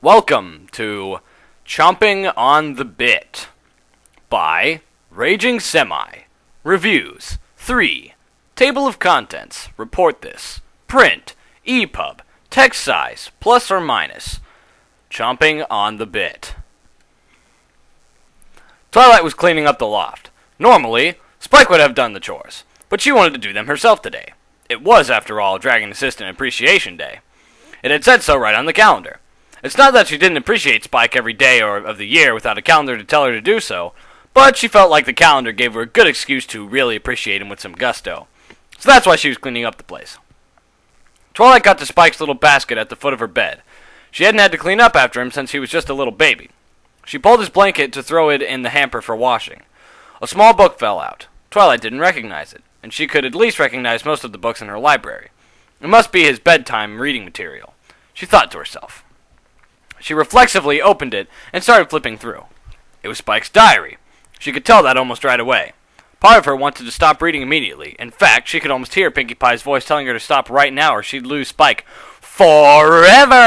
Welcome to Chomping On The Bit by Raging Semi. Reviews 3. Table of Contents. Report this. Print. EPUB. Text size. Plus or minus. Chomping On The Bit. Twilight was cleaning up the loft. Normally, Spike would have done the chores, but she wanted to do them herself today. It was, after all, Dragon Assistant Appreciation Day. It had said so right on the calendar. It's not that she didn't appreciate Spike every day of the year without a calendar to tell her to do so, but she felt like the calendar gave her a good excuse to really appreciate him with some gusto. So that's why she was cleaning up the place. Twilight got to Spike's little basket at the foot of her bed. She hadn't had to clean up after him since he was just a little baby. She pulled his blanket to throw it in the hamper for washing. A small book fell out. Twilight didn't recognize it, and she could at least recognize most of the books in her library. It must be his bedtime reading material, she thought to herself. She reflexively opened it and started flipping through. It was Spike's diary. She could tell that almost right away. Part of her wanted to stop reading immediately. In fact, she could almost hear Pinkie Pie's voice telling her to stop right now or she'd lose Spike forever!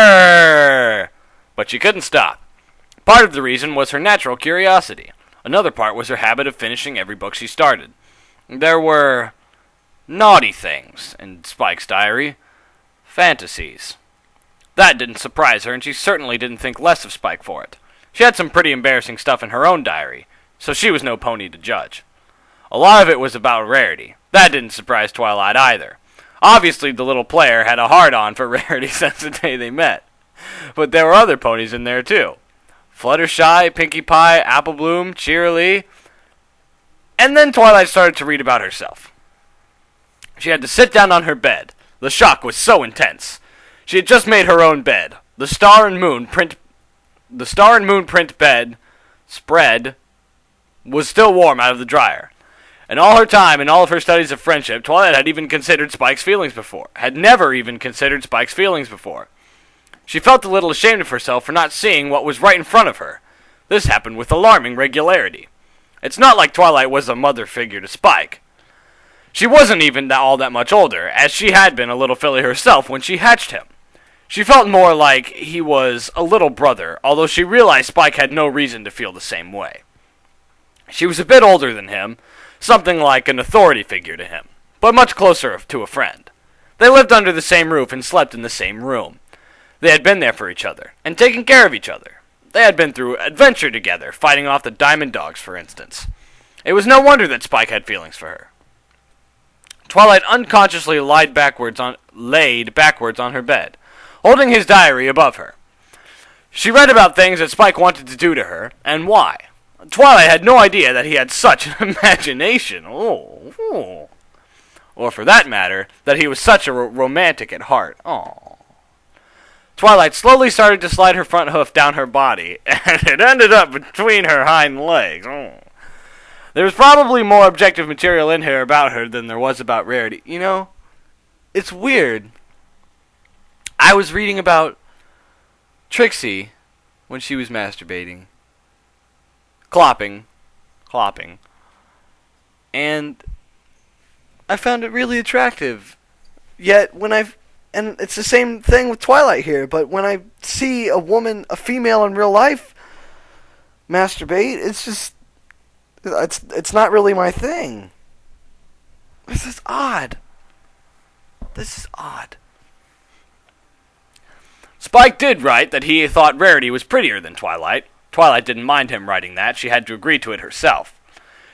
But she couldn't stop. Part of the reason was her natural curiosity. Another part was her habit of finishing every book she started. There were naughty things in Spike's diary. Fantasies. That didn't surprise her, and she certainly didn't think less of Spike for it. She had some pretty embarrassing stuff in her own diary, so she was no pony to judge. A lot of it was about Rarity. That didn't surprise Twilight either. Obviously, the little player had a hard-on for Rarity since the day they met. But there were other ponies in there, too. Fluttershy, Pinkie Pie, Apple Bloom, Cheerilee. And then Twilight started to read about herself. She had to sit down on her bed. The shock was so intense. She had just made her own bed. The star and moon print bed spread was still warm out of the dryer. In all her time and all of her studies of friendship, Twilight had never even considered Spike's feelings before. She felt a little ashamed of herself for not seeing what was right in front of her. This happened with alarming regularity. It's not like Twilight was a mother figure to Spike. She wasn't even all that much older, as she had been a little filly herself when she hatched him. She felt more like he was a little brother, although she realized Spike had no reason to feel the same way. She was a bit older than him, something like an authority figure to him, but much closer to a friend. They lived under the same roof and slept in the same room. They had been there for each other, and taken care of each other. They had been through adventure together, fighting off the Diamond Dogs, for instance. It was no wonder that Spike had feelings for her. Twilight unconsciously laid backwards on her bed, holding his diary above her. She read about things that Spike wanted to do to her, and why. Twilight had no idea that he had such an imagination. Or for that matter, that he was such a romantic at heart. Twilight slowly started to slide her front hoof down her body, and it ended up between her hind legs. There was probably more objective material in here about her than there was about Rarity. You know, it's weird. I was reading about Trixie when she was masturbating. Clopping. And I found it really attractive. Yet and it's the same thing with Twilight here, but when I see a female in real life masturbate, it's just it's not really my thing. This is odd. Spike did write that he thought Rarity was prettier than Twilight. Twilight didn't mind him writing that. She had to agree to it herself.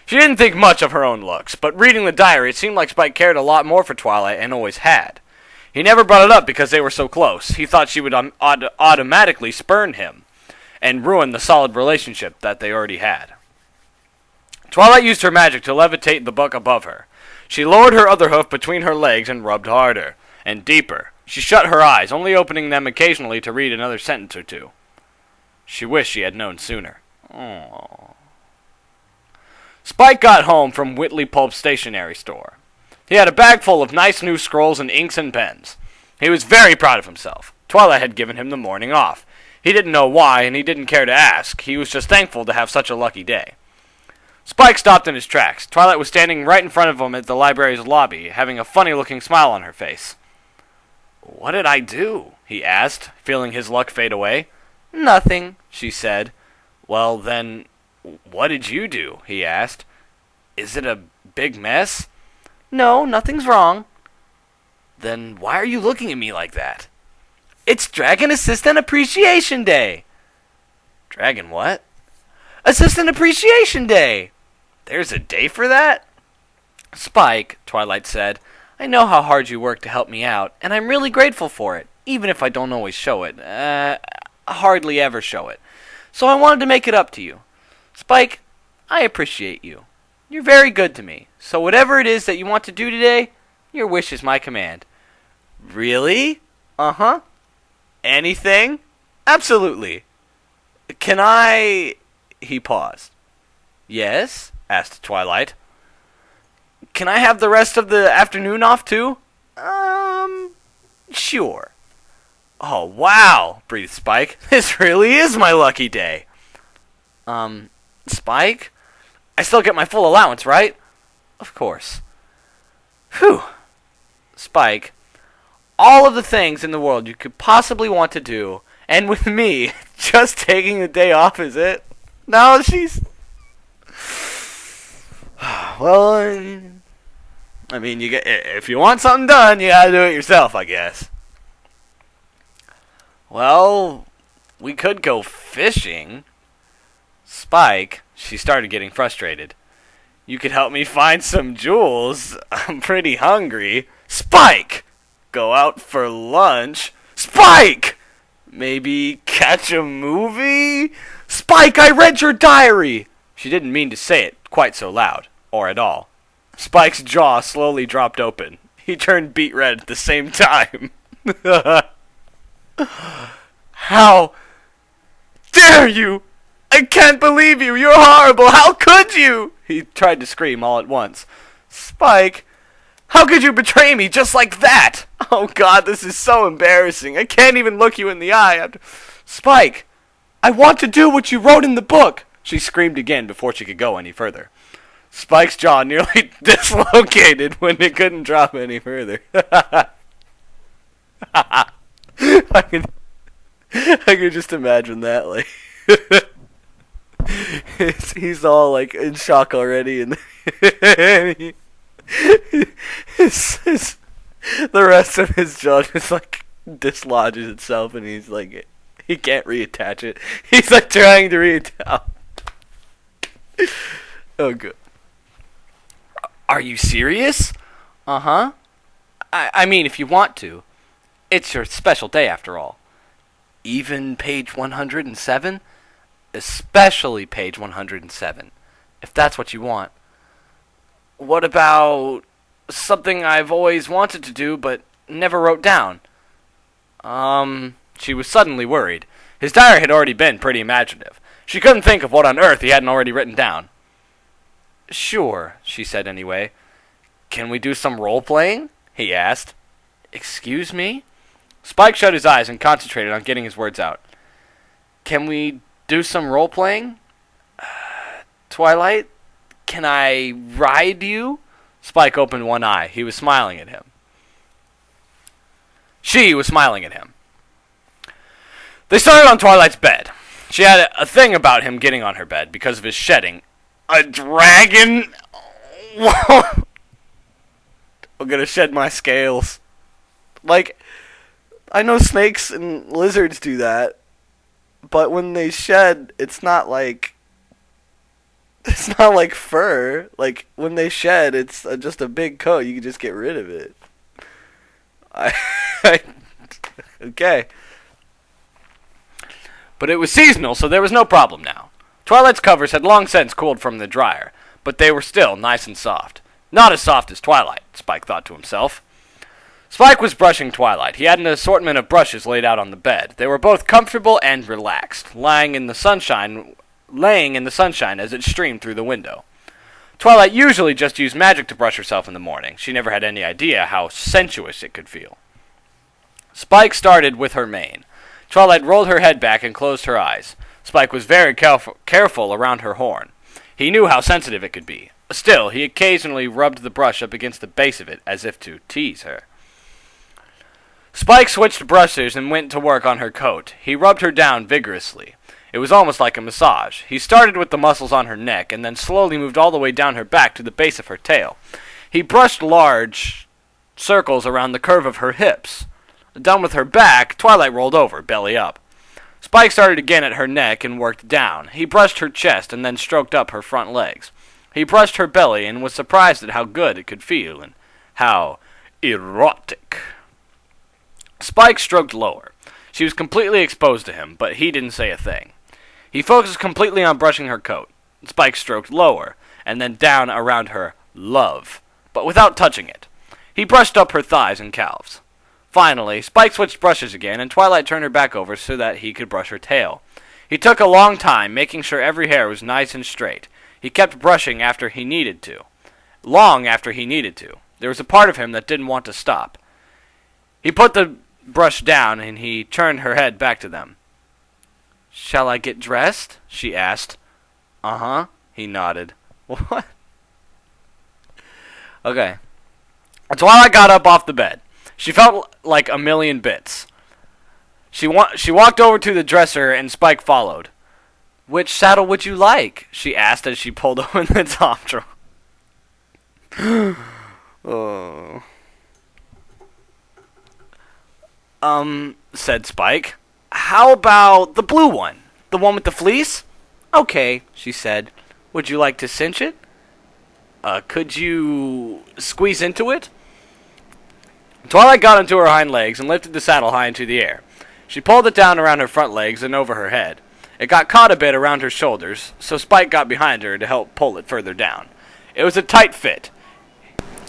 She didn't think much of her own looks, but reading the diary, it seemed like Spike cared a lot more for Twilight and always had. He never brought it up because they were so close. He thought she would automatically spurn him and ruin the solid relationship that they already had. Twilight used her magic to levitate the book above her. She lowered her other hoof between her legs and rubbed harder and deeper. She shut her eyes, only opening them occasionally to read another sentence or two. She wished she had known sooner. Spike got home from Whitley Pulp's stationery store. He had a bag full of nice new scrolls and inks and pens. He was very proud of himself. Twilight had given him the morning off. He didn't know why, and he didn't care to ask. He was just thankful to have such a lucky day. Spike stopped in his tracks. Twilight was standing right in front of him at the library's lobby, having a funny-looking smile on her face. "What did I do?" he asked, feeling his luck fade away. Nothing, she said. Well, then, what did you do? He asked. Is it a big mess? No, nothing's wrong. Then why are you looking at me like that? It's Dragon Assistant Appreciation Day. Dragon what? Assistant Appreciation Day. There's a day for that? Spike, Twilight said, I know how hard you work to help me out, and I'm really grateful for it, even if I don't always show it. Hardly ever show it. So I wanted to make it up to you. Spike, I appreciate you. You're very good to me, so whatever it is that you want to do today, your wish is my command. Really? Uh-huh. Anything? Absolutely. Can I... He paused. Yes? Asked Twilight. Can I have the rest of the afternoon off too? Sure. Oh, wow, breathed Spike. This really is my lucky day. Spike? I still get my full allowance, right? Of course. Whew. Spike, all of the things in the world you could possibly want to do, and with me, just taking the day off is it? No, she's... Well, I mean, you get if you want something done, you gotta do it yourself, I guess. Well, we could go fishing. Spike, she started getting frustrated. You could help me find some jewels. I'm pretty hungry. Spike! Go out for lunch. Spike! Maybe catch a movie? Spike, I read your diary! She didn't mean to say it quite so loud, or at all. Spike's jaw slowly dropped open. He turned beet red at the same time. How dare you! I can't believe you! You're horrible! How could you? He tried to scream all at once. Spike, how could you betray me just like that? Oh God, this is so embarrassing. I can't even look you in the eye. Spike, I want to do what you wrote in the book. She screamed again before she could go any further. Spike's jaw nearly dislocated when it couldn't drop any further. I could just imagine that, like he's all like in shock already, and the rest of his jaw just like dislodges itself, and he's like he can't reattach it. He's like trying to reattach. Oh, good. Are you serious? Uh-huh. I mean, if you want to. It's your special day, after all. Even page 107? Especially page 107, if that's what you want. What about something I've always wanted to do but never wrote down? She was suddenly worried. His diary had already been pretty imaginative. She couldn't think of what on earth he hadn't already written down. Sure, she said anyway. Can we do some role-playing? He asked. Excuse me? Spike shut his eyes and concentrated on getting his words out. Can we do some role-playing? Twilight? Can I ride you? Spike opened one eye. He was smiling at him. She was smiling at him. They started on Twilight's bed. She had a thing about him getting on her bed because of his shedding. A dragon? I'm gonna shed my scales. Like, I know snakes and lizards do that, but when they shed, it's not like fur. Like, when they shed, it's just a big coat. You can just get rid of it. Okay. But it was seasonal, so there was no problem now. Twilight's covers had long since cooled from the dryer, but they were still nice and soft. Not as soft as Twilight, Spike thought to himself. Spike was brushing Twilight. He had an assortment of brushes laid out on the bed. They were both comfortable and relaxed, laying in the sunshine as it streamed through the window. Twilight usually just used magic to brush herself in the morning. She never had any idea how sensuous it could feel. Spike started with her mane. Twilight rolled her head back and closed her eyes. Spike was very careful around her horn. He knew how sensitive it could be. Still, he occasionally rubbed the brush up against the base of it as if to tease her. Spike switched brushes and went to work on her coat. He rubbed her down vigorously. It was almost like a massage. He started with the muscles on her neck and then slowly moved all the way down her back to the base of her tail. He brushed large circles around the curve of her hips. Done with her back, Twilight rolled over, belly up. Spike started again at her neck and worked down. He brushed her chest and then stroked up her front legs. He brushed her belly and was surprised at how good it could feel and how erotic. Spike stroked lower. She was completely exposed to him, but he didn't say a thing. He focused completely on brushing her coat. Spike stroked lower and then down around her love, but without touching it. He brushed up her thighs and calves. Finally, Spike switched brushes again, and Twilight turned her back over so that he could brush her tail. He took a long time, making sure every hair was nice and straight. He kept brushing after he needed to. Long after he needed to. There was a part of him that didn't want to stop. He put the brush down, and he turned her head back to them. "Shall I get dressed?" she asked. "Uh-huh," he nodded. What? Okay. Twilight got up off the bed. She felt like a million bits. She walked over to the dresser and Spike followed. "Which saddle would you like?" she asked as she pulled open the top drawer. Oh. Said Spike. "How about the blue one? The one with the fleece?" "Okay," she said. "Would you like to cinch it?" Could you squeeze into it?" Twilight got onto her hind legs and lifted the saddle high into the air. She pulled it down around her front legs and over her head. It got caught a bit around her shoulders, so Spike got behind her to help pull it further down. It was a tight fit.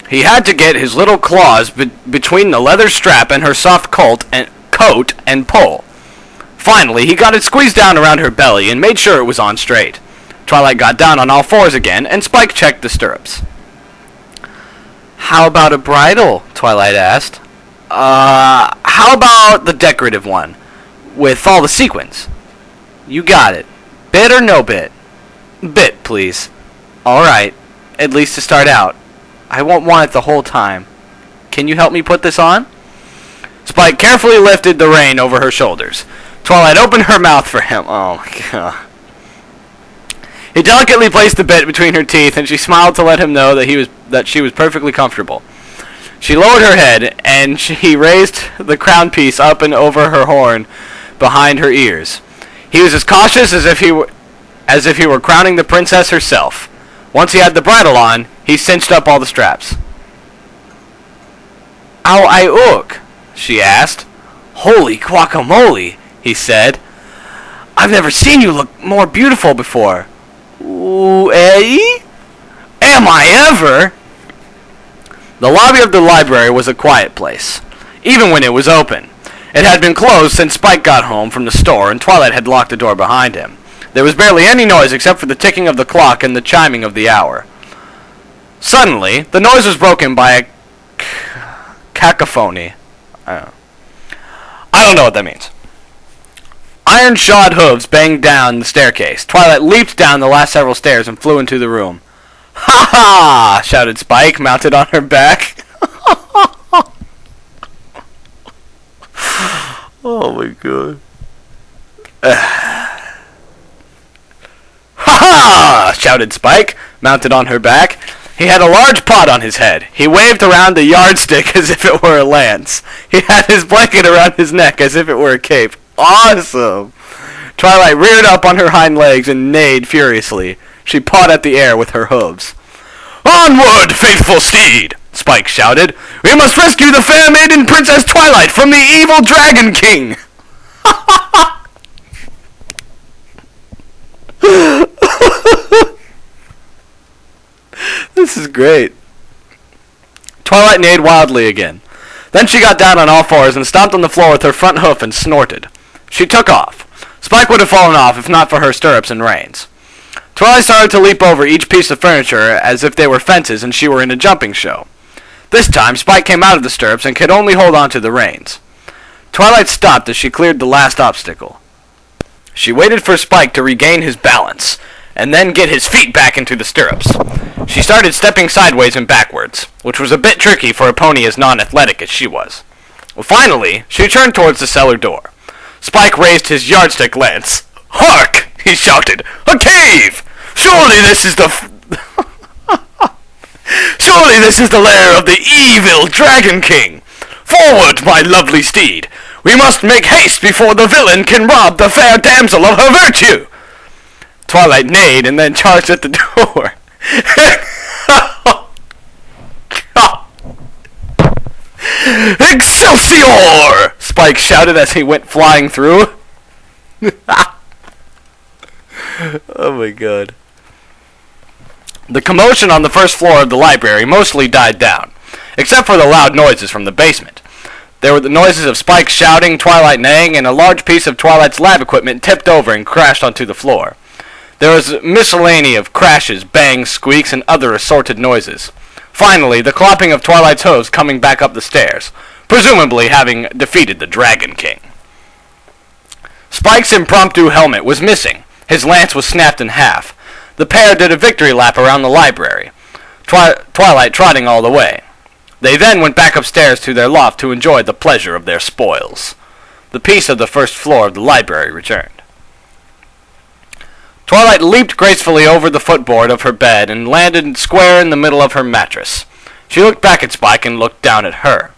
He had to get his little claws between the leather strap and her soft coat and pull. Finally, he got it squeezed down around her belly and made sure it was on straight. Twilight got down on all fours again, and Spike checked the stirrups. "How about a bridle?" Twilight asked. How about the decorative one, with all the sequins?" "You got it. Bit or no bit?" "Bit, please." "All right, at least to start out. I won't want it the whole time. Can you help me put this on?" Spike carefully lifted the rein over her shoulders. Twilight opened her mouth for him. Oh my god. He delicately placed the bit between her teeth, and she smiled to let him know that she was perfectly comfortable. She lowered her head, and he raised the crown piece up and over her horn behind her ears. He was as cautious as if he were crowning the princess herself. Once he had the bridle on, he cinched up all the straps. "How I look?" she asked. "Holy guacamole," he said. "I've never seen you look more beautiful before." "Ooh, eh? Am I ever?" The lobby of the library was a quiet place, even when it was open. It had been closed since Spike got home from the store, and Twilight had locked the door behind him. There was barely any noise except for the ticking of the clock and the chiming of the hour. Suddenly, the noise was broken by a cacophony. I don't know what that means. Iron-shod hooves banged down the staircase. Twilight leaped down the last several stairs and flew into the room. "Ha ha!" shouted Spike, mounted on her back. Oh my god. "Ha ha!" shouted Spike, mounted on her back. He had a large pot on his head. He waved around the yardstick as if it were a lance. He had his blanket around his neck as if it were a cape. Awesome! Twilight reared up on her hind legs and neighed furiously. She pawed at the air with her hooves. "Onward, faithful steed!" Spike shouted. "We must rescue the fair maiden Princess Twilight from the evil Dragon King!" This is great. Twilight neighed wildly again. Then she got down on all fours and stomped on the floor with her front hoof and snorted. She took off. Spike would have fallen off if not for her stirrups and reins. Twilight started to leap over each piece of furniture as if they were fences and she were in a jumping show. This time, Spike came out of the stirrups and could only hold on to the reins. Twilight stopped as she cleared the last obstacle. She waited for Spike to regain his balance, and then get his feet back into the stirrups. She started stepping sideways and backwards, which was a bit tricky for a pony as non-athletic as she was. Well, finally, she turned towards the cellar door. Spike raised his yardstick lance. "Hark!" he shouted. "A cave! Surely this is the Surely this is the lair of the evil Dragon King! Forward, my lovely steed! We must make haste before the villain can rob the fair damsel of her virtue!" Twilight neighed and then charged at the door. "Excelsior!" Spike shouted as he went flying through. Oh my god. The commotion on the first floor of the library mostly died down, except for the loud noises from the basement. There were the noises of Spike shouting, Twilight neighing, and a large piece of Twilight's lab equipment tipped over and crashed onto the floor. There was a miscellany of crashes, bangs, squeaks, and other assorted noises. Finally, the clopping of Twilight's hooves coming back up the stairs, presumably having defeated the Dragon King. Spike's impromptu helmet was missing. His lance was snapped in half. The pair did a victory lap around the library, Twilight trotting all the way. They then went back upstairs to their loft to enjoy the pleasure of their spoils. The peace of the first floor of the library returned. Twilight leaped gracefully over the footboard of her bed and landed square in the middle of her mattress. She looked back at Spike and looked down at her.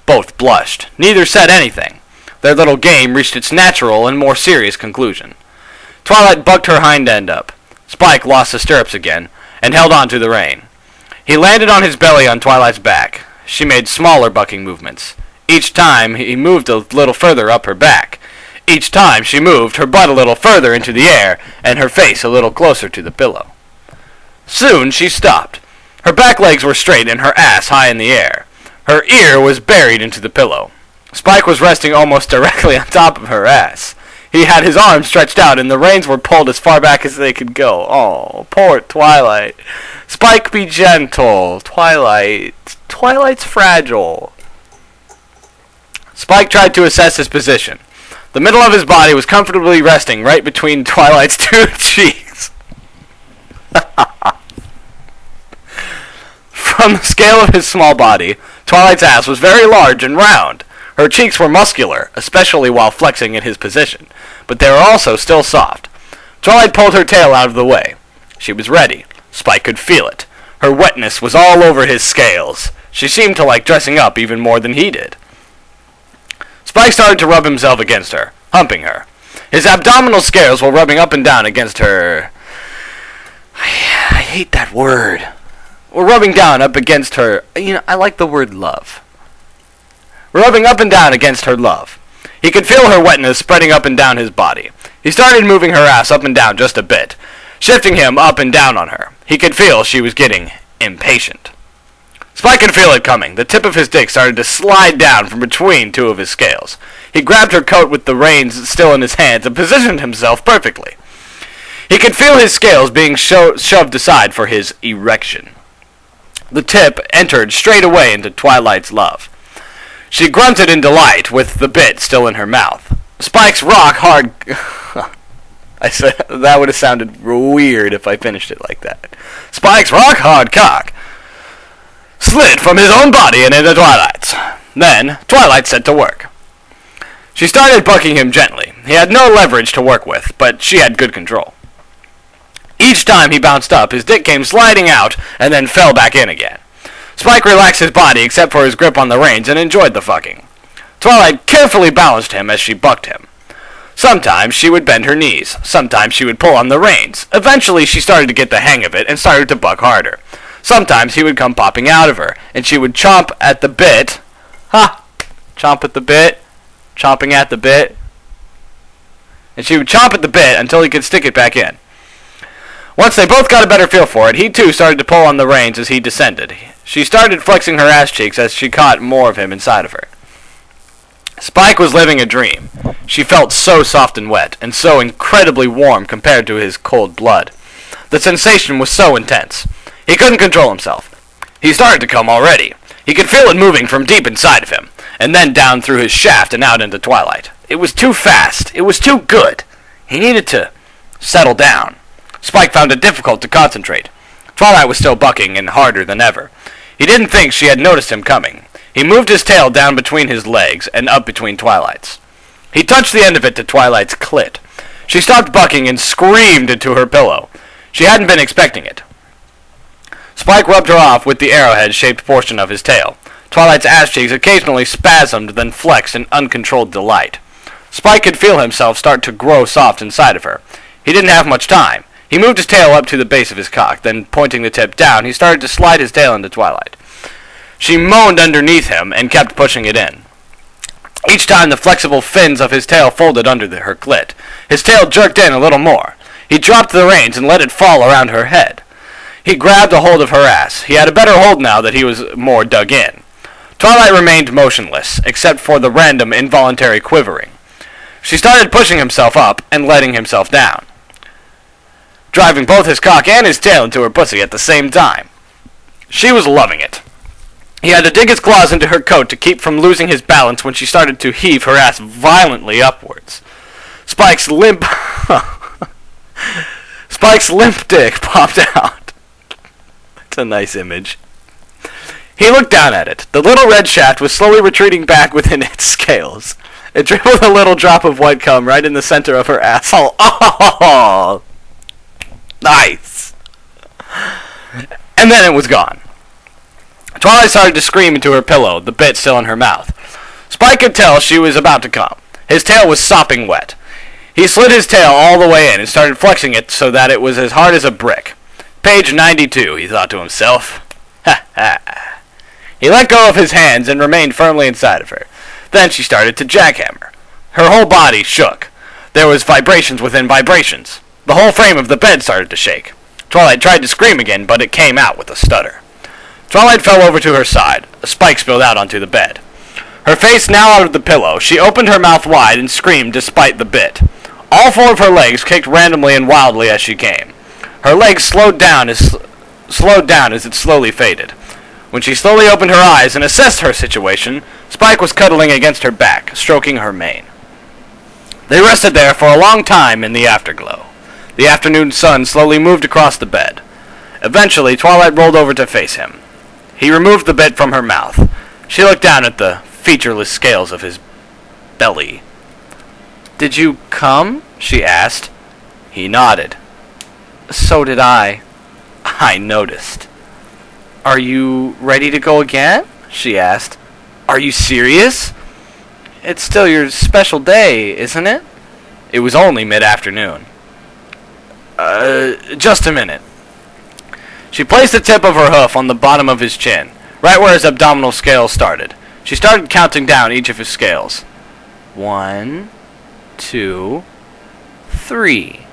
Both blushed. Neither said anything. Their little game reached its natural and more serious conclusion. Twilight bucked her hind end up. Spike lost the stirrups again, and held on to the rein. He landed on his belly on Twilight's back. She made smaller bucking movements. Each time, he moved a little further up her back. Each time, she moved her butt a little further into the air, and her face a little closer to the pillow. Soon, she stopped. Her back legs were straight and her ass high in the air. Her ear was buried into the pillow. Spike was resting almost directly on top of her ass. He had his arms stretched out, and the reins were pulled as far back as they could go. Oh, poor Twilight. Spike, be gentle. Twilight's fragile. Spike tried to assess his position. The middle of his body was comfortably resting right between Twilight's two cheeks. From the scale of his small body, Twilight's ass was very large and round. Her cheeks were muscular, especially while flexing in his position, but they were also still soft. Twilight pulled her tail out of the way. She was ready. Spike could feel it. Her wetness was all over his scales. She seemed to like dressing up even more than he did. Spike started to rub himself against her, humping her. His abdominal scales were rubbing up and down against her... I hate that word. Were rubbing down up against her... I like the word love. Rubbing up and down against her love. He could feel her wetness spreading up and down his body. He started moving her ass up and down just a bit, shifting him up and down on her. He could feel she was getting impatient. Spike could feel it coming. The tip of his dick started to slide down from between two of his scales. He grabbed her coat with the reins still in his hands and positioned himself perfectly. He could feel his scales being shoved aside for his erection. The tip entered straight away into Twilight's love. She grunted in delight with the bit still in her mouth. Spike's rock hard... I said that would have sounded weird if I finished it like that. Spike's rock hard cock slid from his own body and into Twilight's. Then, Twilight set to work. She started bucking him gently. He had no leverage to work with, but she had good control. Each time he bounced up, his dick came sliding out and then fell back in again. Spike relaxed his body except for his grip on the reins and enjoyed the fucking. Twilight carefully balanced him as she bucked him. Sometimes she would bend her knees. Sometimes she would pull on the reins. Eventually she started to get the hang of it and started to buck harder. Sometimes he would come popping out of her, and she would chomp at the bit. Ha! Chomp at the bit. Chomping at the bit. And she would chomp at the bit until he could stick it back in. Once they both got a better feel for it, he too started to pull on the reins as he descended. She started flexing her ass cheeks as she caught more of him inside of her. Spike was living a dream. She felt so soft and wet, and so incredibly warm compared to his cold blood. The sensation was so intense. He couldn't control himself. He started to come already. He could feel it moving from deep inside of him, and then down through his shaft and out into Twilight. It was too fast. It was too good. He needed to settle down. Spike found it difficult to concentrate. Twilight was still bucking and harder than ever. He didn't think she had noticed him coming. He moved his tail down between his legs and up between Twilight's. He touched the end of it to Twilight's clit. She stopped bucking and screamed into her pillow. She hadn't been expecting it. Spike rubbed her off with the arrowhead-shaped portion of his tail. Twilight's ass cheeks occasionally spasmed, then flexed in uncontrolled delight. Spike could feel himself start to grow soft inside of her. He didn't have much time. He moved his tail up to the base of his cock, then pointing the tip down, he started to slide his tail into Twilight. She moaned underneath him and kept pushing it in. Each time the flexible fins of his tail folded under her clit. His tail jerked in a little more. He dropped the reins and let it fall around her head. He grabbed a hold of her ass. He had a better hold now that he was more dug in. Twilight remained motionless, except for the random involuntary quivering. She started pushing himself up and letting himself down, driving both his cock and his tail into her pussy at the same time. She was loving it. He had to dig his claws into her coat to keep from losing his balance when she started to heave her ass violently upwards. Spike's limp dick popped out. It's a nice image. He looked down at it. The little red shaft was slowly retreating back within its scales. It dribbled a little drop of white cum right in the center of her asshole. Oh, nice. And then it was gone. Twilight started to scream into her pillow, the bit still in her mouth. Spike could tell she was about to come. His tail was sopping wet. He slid his tail all the way in and started flexing it so that it was as hard as a brick. Page 92, he thought to himself. Ha ha. He let go of his hands and remained firmly inside of her. Then she started to jackhammer. Her whole body shook. There was vibrations within vibrations. The whole frame of the bed started to shake. Twilight tried to scream again, but it came out with a stutter. Twilight fell over to her side. A spike spilled out onto the bed. Her face now out of the pillow, she opened her mouth wide and screamed despite the bit. All four of her legs kicked randomly and wildly as she came. Her legs slowed down as it slowly faded. When she slowly opened her eyes and assessed her situation, Spike was cuddling against her back, stroking her mane. They rested there for a long time in the afterglow. The afternoon sun slowly moved across the bed. Eventually, Twilight rolled over to face him. He removed the bit from her mouth. She looked down at the featureless scales of his belly. "Did you come?" she asked. He nodded. "So did I. I noticed." "Are you ready to go again?" she asked. "Are you serious? It's still your special day, isn't it?" It was only mid-afternoon. Just a minute." She placed the tip of her hoof on the bottom of his chin, right where his abdominal scales started. She started counting down each of his scales. 1, 2, 3.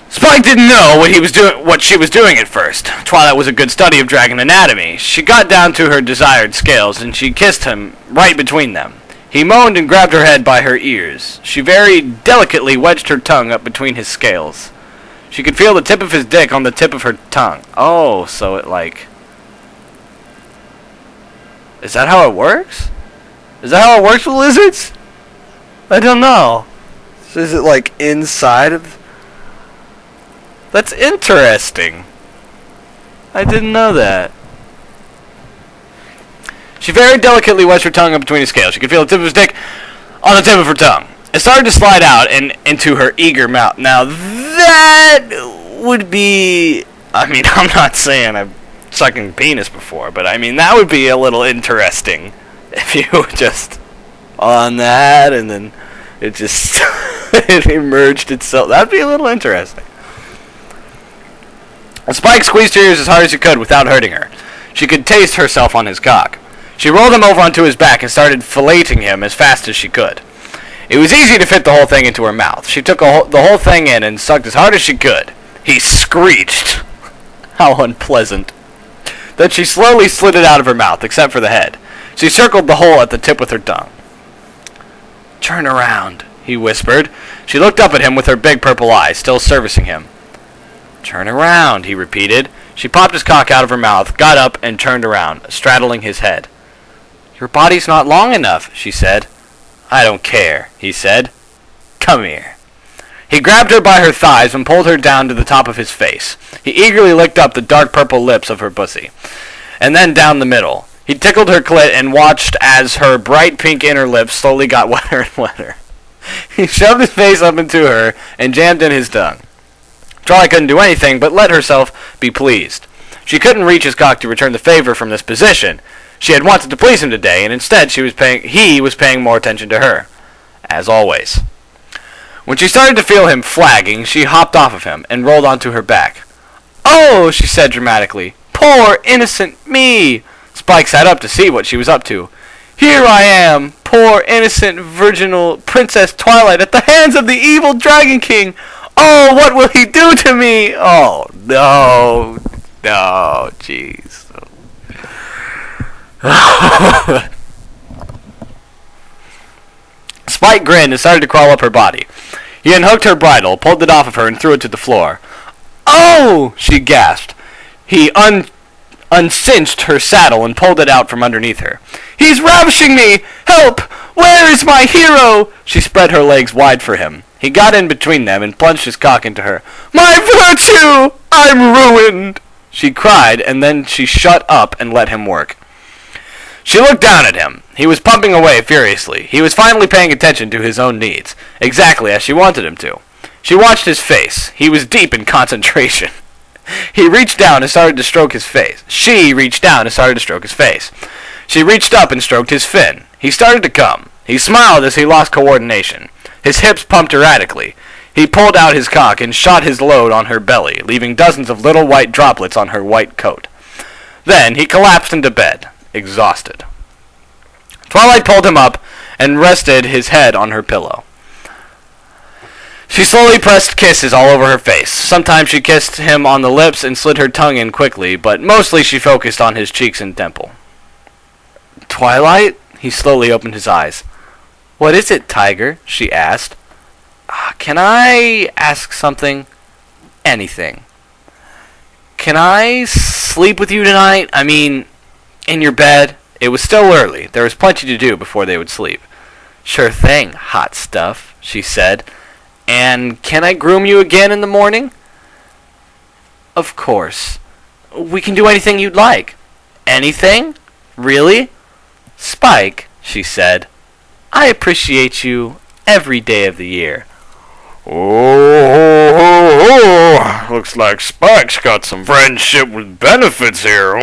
Spike didn't know what she was doing at first. Twilight was a good study of dragon anatomy. She got down to her desired scales, and she kissed him right between them. He moaned and grabbed her head by her ears. She very delicately wedged her tongue up between his scales. She could feel the tip of his dick on the tip of her tongue. Oh, so it like... Is that how it works? Is that how it works with lizards? I don't know. Is it like inside of... That's interesting. I didn't know that. She very delicately wedged her tongue up between his scales. She could feel the tip of his dick on the tip of her tongue. It started to slide out and into her eager mouth. Now that would be... I mean, I'm not saying I've sucking penis before, but I mean, that would be a little interesting. If you were just on that and then it just it emerged itself. That'd be a little interesting. Spike squeezed her ears as hard as he could without hurting her. She could taste herself on his cock. She rolled him over onto his back and started filleting him as fast as she could. It was easy to fit the whole thing into her mouth. She took the whole thing in and sucked as hard as she could. He screeched. How unpleasant. Then she slowly slid it out of her mouth, except for the head. She circled the hole at the tip with her tongue. "Turn around," he whispered. She looked up at him with her big purple eyes, still servicing him. "Turn around," he repeated. She popped his cock out of her mouth, got up, and turned around, straddling his head. "Your body's not long enough," she said. "I don't care," he said. "Come here." He grabbed her by her thighs and pulled her down to the top of his face. He eagerly licked up the dark purple lips of her pussy, and then down the middle. He tickled her clit and watched as her bright pink inner lips slowly got wetter and wetter. He shoved his face up into her and jammed in his tongue. Twilight couldn't do anything but let herself be pleased. She couldn't reach his cock to return the favor from this position. She had wanted to please him today, and instead he was paying more attention to her. As always. When she started to feel him flagging, she hopped off of him and rolled onto her back. "Oh," she said dramatically. "Poor innocent me!" Spike sat up to see what she was up to. "Here I am, poor innocent virginal Princess Twilight at the hands of the evil Dragon King. Oh, what will he do to me? Oh, no, jeez." Spike grinned and started to crawl up her body. He unhooked her bridle, pulled it off of her, and threw it to the floor. "Oh!" she gasped. He uncinched her saddle and pulled it out from underneath her. "He's ravishing me! Help! Where is my hero?" She spread her legs wide for him. He got in between them and plunged his cock into her. "My virtue! I'm ruined!" she cried, and then she shut up and let him work. She looked down at him. He was pumping away furiously. He was finally paying attention to his own needs, exactly as she wanted him to. She watched his face. He was deep in concentration. He reached down and started to stroke his face. She reached down and started to stroke his face. She reached up and stroked his fin. He started to come. He smiled as he lost coordination. His hips pumped erratically. He pulled out his cock and shot his load on her belly, leaving dozens of little white droplets on her white coat. Then he collapsed into bed, exhausted. Twilight pulled him up and rested his head on her pillow. She slowly pressed kisses all over her face. Sometimes she kissed him on the lips and slid her tongue in quickly, but mostly she focused on his cheeks and temple. "Twilight?" He slowly opened his eyes. "What is it, Tiger?" she asked. "Can I ask something?" "Anything." "Can I sleep with you tonight? I mean, in your bed?" It was still early. There was plenty to do before they would sleep. "Sure thing, hot stuff," she said. "And can I groom you again in the morning?" "Of course. We can do anything you'd like." "Anything? Really?" "Spike," she said, "I appreciate you every day of the year." Oh, looks like Spike's got some friendship with benefits here.